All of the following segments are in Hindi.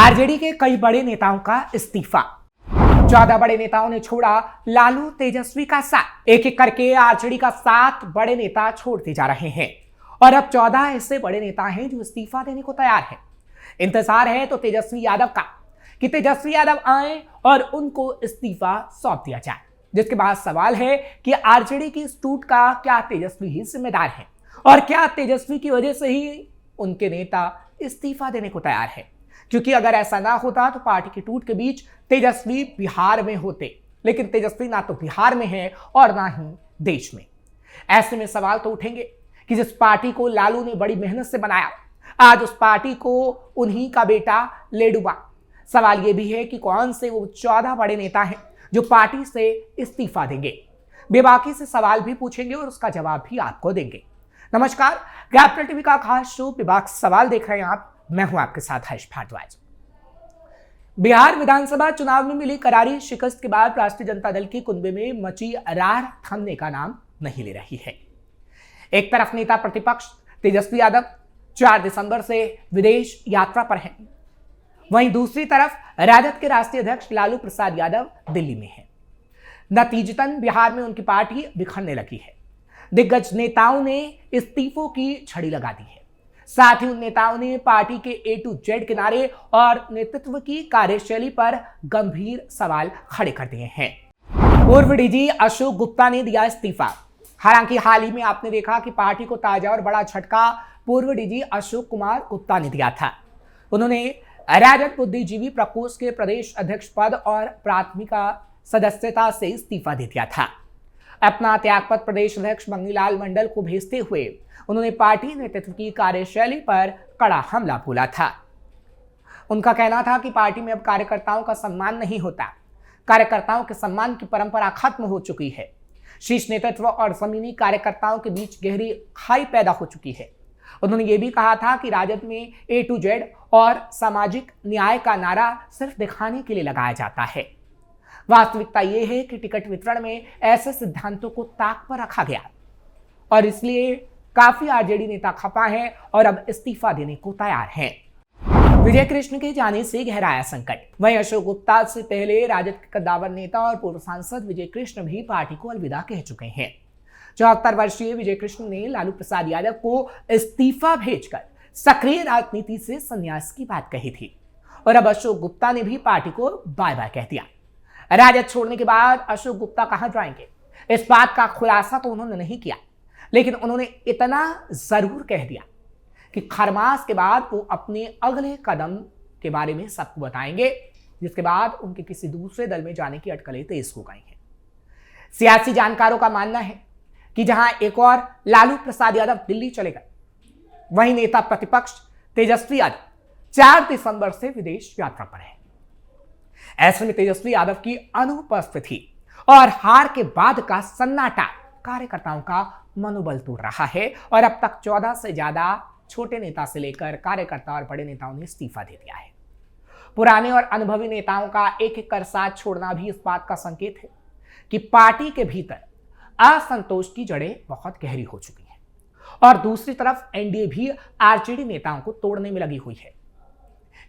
आरजेडी के कई बड़े नेताओं का इस्तीफा। 14 बड़े नेताओं ने छोड़ा लालू तेजस्वी का साथ। एक एक करके आरजेडी का 7 बड़े नेता छोड़ते जा रहे हैं और अब 14 ऐसे बड़े नेता हैं जो इस्तीफा देने को तैयार हैं। इंतजार है तो तेजस्वी यादव का कि तेजस्वी यादव आए और उनको इस्तीफा सौंप दिया जाए, जिसके बाद सवाल है कि आरजेडी की इस टूट का क्या तेजस्वी ही जिम्मेदार है और क्या तेजस्वी की वजह से ही उनके नेता इस्तीफा देने को तैयार है। क्योंकि अगर ऐसा ना होता तो पार्टी की टूट के बीच तेजस्वी बिहार में होते, लेकिन तेजस्वी ना तो बिहार में है और ना ही देश में। ऐसे में सवाल तो उठेंगे कि जिस पार्टी को लालू ने बड़ी मेहनत से बनाया, आज उस पार्टी को उन्हीं का बेटा ले डूबा। सवाल यह भी है कि कौन से वो 14 बड़े नेता हैं जो पार्टी से इस्तीफा देंगे। बेबाकी से सवाल भी पूछेंगे और उसका जवाब भी आपको देंगे। नमस्कार, कैपिटल टीवी का खास शो बेबाक सवाल देख रहे हैं आप। मैं हूं आपके साथ हर्ष भारद्वाज। बिहार विधानसभा चुनाव में मिली करारी शिकस्त के बाद राष्ट्रीय जनता दल की कुनबे में मची रार थमने का नाम नहीं ले रही है। एक तरफ नेता प्रतिपक्ष तेजस्वी यादव 4 दिसंबर से विदेश यात्रा पर हैं, वहीं दूसरी तरफ राजद के राष्ट्रीय अध्यक्ष लालू प्रसाद यादव दिल्ली में हैं। नतीजतन बिहार में उनकी पार्टी बिखरने लगी है। दिग्गज नेताओं ने इस्तीफों की छड़ी लगा दी है। साथ ही उन नेताओं ने पार्टी के A to Z किनारे और नेतृत्व की कार्यशैली पर गंभीर सवाल खड़े कर दिए हैं। पूर्व डीजी अशोक गुप्ता ने दिया इस्तीफा। हालांकि हाल ही में आपने देखा कि पार्टी को ताजा और बड़ा झटका पूर्व डीजी अशोक कुमार गुप्ता ने दिया था। उन्होंने राजद बुद्धिजीवी प्रकोष्ठ के प्रदेश अध्यक्ष पद और प्राथमिका सदस्यता से इस्तीफा दे दिया था। अपना त्यागपत्र प्रदेश अध्यक्ष मंगीलाल मंडल को भेजते हुए उन्होंने पार्टी नेतृत्व की कार्यशैली पर कड़ा हमला बोला था। उनका कहना था कि पार्टी में अब कार्यकर्ताओं का सम्मान नहीं होता, कार्यकर्ताओं के सम्मान की परंपरा खत्म हो चुकी है। शीर्ष नेतृत्व और जमीनी कार्यकर्ताओं के बीच गहरी खाई पैदा हो चुकी है। उन्होंने ये भी कहा था कि राजद में A to Z और सामाजिक न्याय का नारा सिर्फ दिखाने के लिए लगाया जाता है। वास्तविकता यह है कि टिकट वितरण में ऐसे सिद्धांतों को ताक पर रखा गया और इसलिए काफी आरजेडी नेता खपा हैं और अब इस्तीफा देने को तैयार हैं। विजय कृष्ण के जाने से गहराया संकट। वहीं अशोक गुप्ता से पहले राजद के कद्दावर नेता और पूर्व सांसद विजय कृष्ण भी पार्टी को अलविदा कह चुके हैं। 74 वर्षीय विजय कृष्ण ने लालू प्रसाद यादव को इस्तीफा भेजकर सक्रिय राजनीति से संन्यास की बात कही थी और अब अशोक गुप्ता ने भी पार्टी को बाय बाय कह दिया। राजद छोड़ने के बाद अशोक गुप्ता कहां जाएंगे, इस बात का खुलासा तो उन्होंने नहीं किया, लेकिन उन्होंने इतना जरूर कह दिया कि खरमास के बाद वो अपने अगले कदम के बारे में सबको बताएंगे, जिसके बाद उनके किसी दूसरे दल में जाने की अटकलें तेज हो गई हैं। सियासी जानकारों का मानना है कि जहां एक और लालू प्रसाद यादव दिल्ली चले गए, वहीं नेता प्रतिपक्ष तेजस्वी यादव 4 दिसंबर से विदेश यात्रा पर है। ऐसे में तेजस्वी यादव की अनुपस्थिति और हार के बाद का सन्नाटा कार्यकर्ताओं का मनोबल तोड़ रहा है और अब तक 14 से ज्यादा छोटे नेता से लेकर कार्यकर्ता और बड़े नेताओं ने इस्तीफा दे दिया है। पुराने और अनुभवी नेताओं का एक एक कर साथ छोड़ना भी इस बात का संकेत है कि पार्टी के भीतर असंतोष की जड़ें बहुत गहरी हो चुकी हैं और दूसरी तरफ एनडीए भी आरजेडी नेताओं को तोड़ने में लगी हुई है।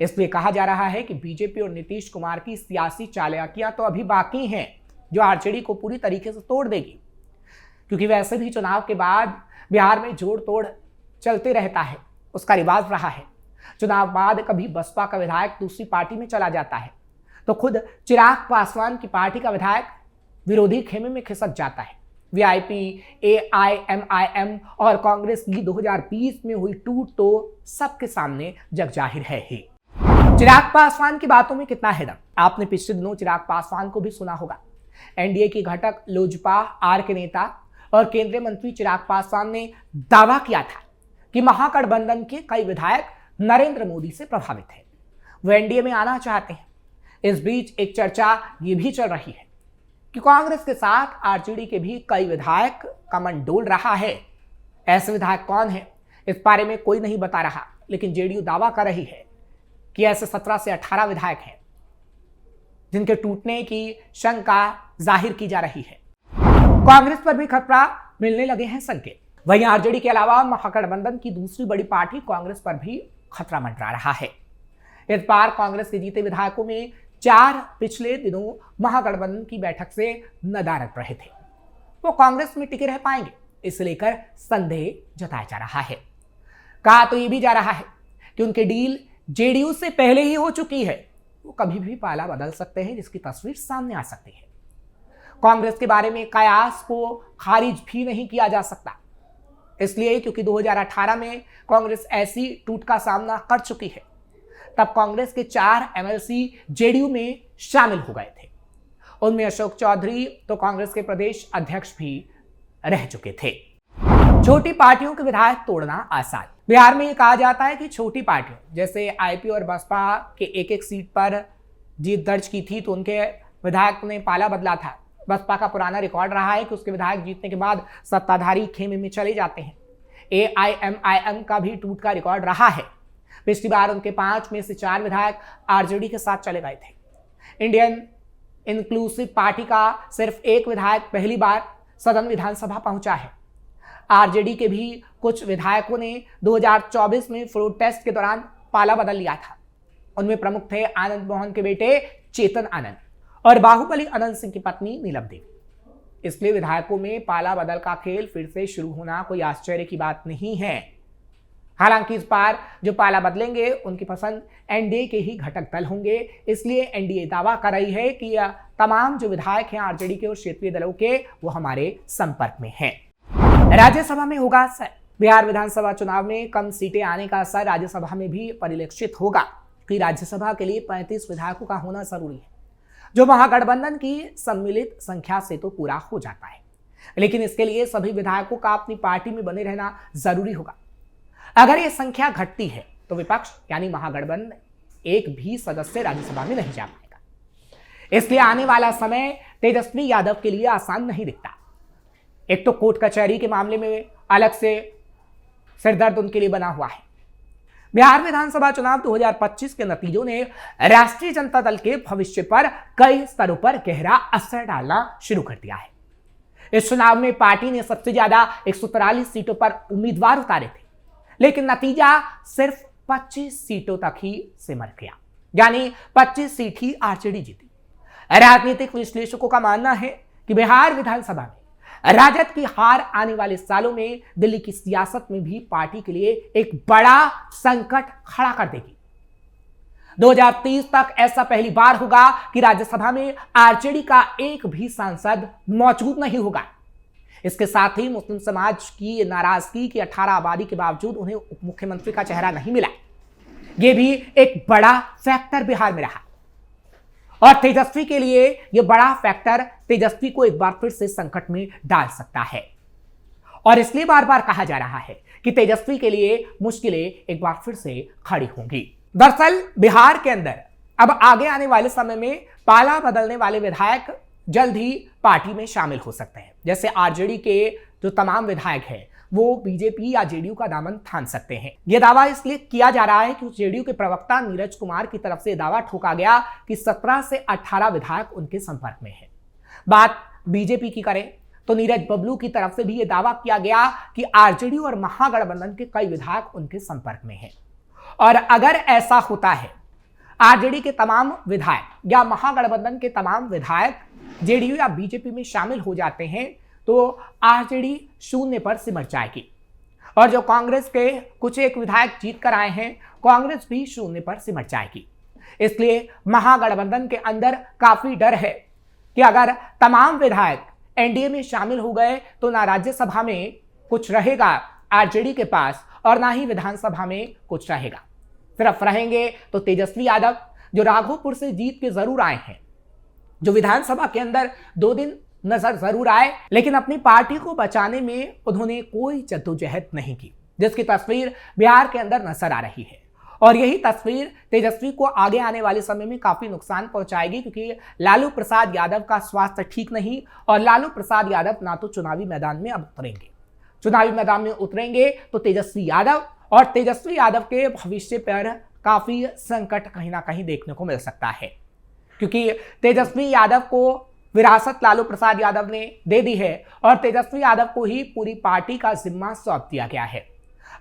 इसलिए कहा जा रहा है कि बीजेपी और नीतीश कुमार की सियासी चालाकियां तो अभी बाकी हैं, जो आरजेडी को पूरी तरीके से तोड़ देगी। क्योंकि वैसे भी चुनाव के बाद बिहार में जोड़ तोड़ चलते रहता है, उसका रिवाज रहा है। चुनाव बाद कभी बसपा का विधायक दूसरी पार्टी में चला जाता है तो खुद चिराग पासवान की पार्टी का विधायक विरोधी खेमे में खिसक जाता है। वीआईपी, AIMIM और कांग्रेस की 2020 में हुई टूट तो सबके सामने जग जाहिर है ही। चिराग पासवान की बातों में कितना है दम, आपने पिछले दिनों चिराग पासवान को भी सुना होगा। एनडीए की घटक लोजपा आर के नेता और केंद्रीय मंत्री चिराग पासवान ने दावा किया था कि महागठबंधन के कई विधायक नरेंद्र मोदी से प्रभावित हैं, वो एनडीए में आना चाहते हैं। इस बीच एक चर्चा ये भी चल रही है कि कांग्रेस के साथ आरजेडी के भी कई विधायक का मन डोल रहा है। ऐसे विधायक कौन है, इस बारे में कोई नहीं बता रहा, लेकिन जेडीयू दावा कर रही है कि ऐसे 17 से 18 विधायक हैं जिनके टूटने की शंका जाहिर की जा रही है। कांग्रेस पर भी खतरा मिलने लगे हैं संकेत। वहीं आरजेडी के अलावा महागठबंधन की दूसरी बड़ी पार्टी कांग्रेस पर भी खतरा मंडरा रहा है। इस बार कांग्रेस के जीते विधायकों में 4 पिछले दिनों महागठबंधन की बैठक से नदारद रहे थे। वो कांग्रेस में टिके रह पाएंगे, इसे लेकर संदेह जताया जा रहा है। कहा तो यह भी जा रहा है कि उनकी डील जेडीयू से पहले ही हो चुकी है, वो कभी भी पाला बदल सकते हैं, जिसकी तस्वीर सामने आ सकती है। कांग्रेस के बारे में कयास को खारिज भी नहीं किया जा सकता, इसलिए क्योंकि 2018 में कांग्रेस ऐसी टूट का सामना कर चुकी है। तब कांग्रेस के 4 एमएलसी जेडीयू में शामिल हो गए थे। उनमें अशोक चौधरी तो कांग्रेस के प्रदेश अध्यक्ष भी रह चुके थे। छोटी पार्टियों के विधायक तोड़ना आसान। बिहार में यह कहा जाता है कि छोटी पार्टियों जैसे आईपी और बसपा के एक सीट पर जीत दर्ज की थी तो उनके विधायक ने पाला बदला था। बसपा का पुराना रिकॉर्ड रहा है कि उसके विधायक जीतने के बाद सत्ताधारी खेमे में चले जाते हैं। एआईएमआईएम का भी टूट का रिकॉर्ड रहा है। पिछली बार उनके 5 में से 4 विधायक आरजेडी के साथ चले गए थे। इंडियन इंक्लूसिव पार्टी का सिर्फ एक विधायक पहली बार सदन विधानसभा पहुंचा है। आरजेडी के भी कुछ विधायकों ने 2024 में फ्लोर टेस्ट के दौरान पाला बदल लिया था। उनमें प्रमुख थे आनंद मोहन के बेटे चेतन आनंद और बाहुबली अनंत सिंह की पत्नी नीलम देवी। इसलिए विधायकों में पाला बदल का खेल फिर से शुरू होना कोई आश्चर्य की बात नहीं है। हालांकि इस बार जो पाला बदलेंगे उनकी पसंद एनडीए के ही घटक दल होंगे। इसलिए एनडीए दावा कर रही है कि यह तमाम जो विधायक हैं आरजेडी के और क्षेत्रीय दलों के, वो हमारे संपर्क में हैं। राज्यसभा में होगा असर। बिहार विधानसभा चुनाव में कम सीटें आने का असर राज्यसभा में भी परिलक्षित होगा कि राज्यसभा के लिए 35 विधायकों का होना जरूरी है, जो महागठबंधन की सम्मिलित संख्या से तो पूरा हो जाता है। लेकिन इसके लिए सभी विधायकों का अपनी पार्टी में बने रहना जरूरी होगा। अगर यह संख्या घटती है तो विपक्ष यानी महागठबंधन एक भी सदस्य राज्यसभा में नहीं जा पाएगा। इसलिए आने वाला समय तेजस्वी यादव के लिए आसान नहीं दिखता। एक तो कोर्ट कचहरी के मामले में अलग से सिरदर्द उनके लिए बना हुआ है। बिहार विधानसभा चुनाव 2025 के नतीजों ने राष्ट्रीय जनता दल के भविष्य पर कई स्तरों पर गहरा असर डालना शुरू कर दिया है। इस चुनाव में पार्टी ने सबसे ज्यादा 143 सीटों पर उम्मीदवार उतारे थे, लेकिन नतीजा सिर्फ 25 सीटों तक ही सिमट गया, यानी 25 सीट ही आरजेडी जीती। राजनीतिक विश्लेषकों का मानना है कि बिहार विधानसभा में राजद की हार आने वाले सालों में दिल्ली की सियासत में भी पार्टी के लिए एक बड़ा संकट खड़ा कर देगी। 2030 तक ऐसा पहली बार होगा कि राज्यसभा में आरजेडी का एक भी सांसद मौजूद नहीं होगा। इसके साथ ही मुस्लिम समाज की नाराजगी की 18 आबादी के बावजूद उन्हें उप मुख्यमंत्री का चेहरा नहीं मिला। यह भी एक बड़ा फैक्टर बिहार में रहा और तेजस्वी के लिए यह बड़ा फैक्टर तेजस्वी को एक बार फिर से संकट में डाल सकता है। और इसलिए बार बार कहा जा रहा है कि तेजस्वी के लिए मुश्किलें एक बार फिर से खड़ी होंगी। दरअसल बिहार के अंदर अब आगे आने वाले समय में पाला बदलने वाले विधायक जल्द ही पार्टी में शामिल हो सकते हैं। जैसे आरजेडी के जो तमाम विधायक हैं वो बीजेपी या जेडीयू का दामन थाम सकते हैं। यह दावा इसलिए किया जा रहा है कि जेडीयू के प्रवक्ता नीरज कुमार की तरफ से दावा ठोका गया कि 17 से 18 विधायक उनके संपर्क में हैं। बात बीजेपी की करें तो नीरज बबलू की तरफ से भी यह दावा किया गया कि आरजेडी और महागठबंधन के कई विधायक उनके संपर्क में हैं। और अगर ऐसा होता है, आरजेडी के तमाम विधायक या महागठबंधन के तमाम विधायक जेडीयू या बीजेपी में शामिल हो जाते हैं तो आरजेडी 0 पर सिमट जाएगी। और जो कांग्रेस के कुछ एक विधायक जीत कर आए हैं, कांग्रेस भी 0 पर सिमट जाएगी। इसलिए महागठबंधन के अंदर काफी डर है कि अगर तमाम विधायक एनडीए में शामिल हो गए तो ना राज्यसभा में कुछ रहेगा आरजेडी के पास और ना ही विधानसभा में कुछ रहेगा। सिर्फ रहेंगे तो तेजस्वी यादव, जो राघोपुर से जीत के जरूर आए हैं, जो विधानसभा के अंदर 2 दिन नजर जरूर आए, लेकिन अपनी पार्टी को बचाने में उन्होंने कोई जद्दोजहद नहीं की, जिसकी तस्वीर बिहार के अंदर नजर आ रही है। और यही तस्वीर तेजस्वी को आगे आने वाले समय में काफी नुकसान पहुंचाएगी, क्योंकि लालू प्रसाद यादव का स्वास्थ्य ठीक नहीं और लालू प्रसाद यादव ना तो चुनावी मैदान में अब उतरेंगे। चुनावी मैदान में उतरेंगे तो तेजस्वी यादव और तेजस्वी यादव के भविष्य पर काफी संकट कहीं ना कहीं देखने को मिल सकता है, क्योंकि तेजस्वी यादव को विरासत लालू प्रसाद यादव ने दे दी है और तेजस्वी यादव को ही पूरी पार्टी का जिम्मा सौंप दिया गया है।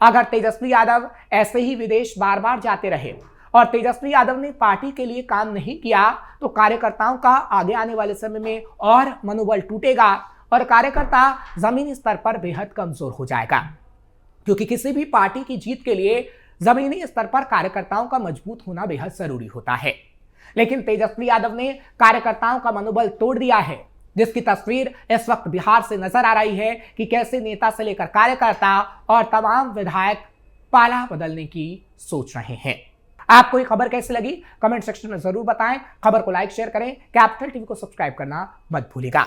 अगर तेजस्वी यादव ऐसे ही विदेश बार बार जाते रहे और तेजस्वी यादव ने पार्टी के लिए काम नहीं किया तो कार्यकर्ताओं का आगे आने वाले समय में और मनोबल टूटेगा और कार्यकर्ता जमीनी स्तर पर बेहद कमजोर हो जाएगा, क्योंकि किसी भी पार्टी की जीत के लिए जमीनी स्तर पर कार्यकर्ताओं का मजबूत होना बेहद जरूरी होता है। लेकिन तेजस्वी यादव ने कार्यकर्ताओं का मनोबल तोड़ दिया है, जिसकी तस्वीर इस वक्त बिहार से नजर आ रही है कि कैसे नेता से लेकर कार्यकर्ता और तमाम विधायक पाला बदलने की सोच रहे हैं। आपको ये खबर कैसी लगी कमेंट सेक्शन में जरूर बताएं। खबर को लाइक शेयर करें, कैपिटल टीवी को सब्सक्राइब करना मत भूलिएगा।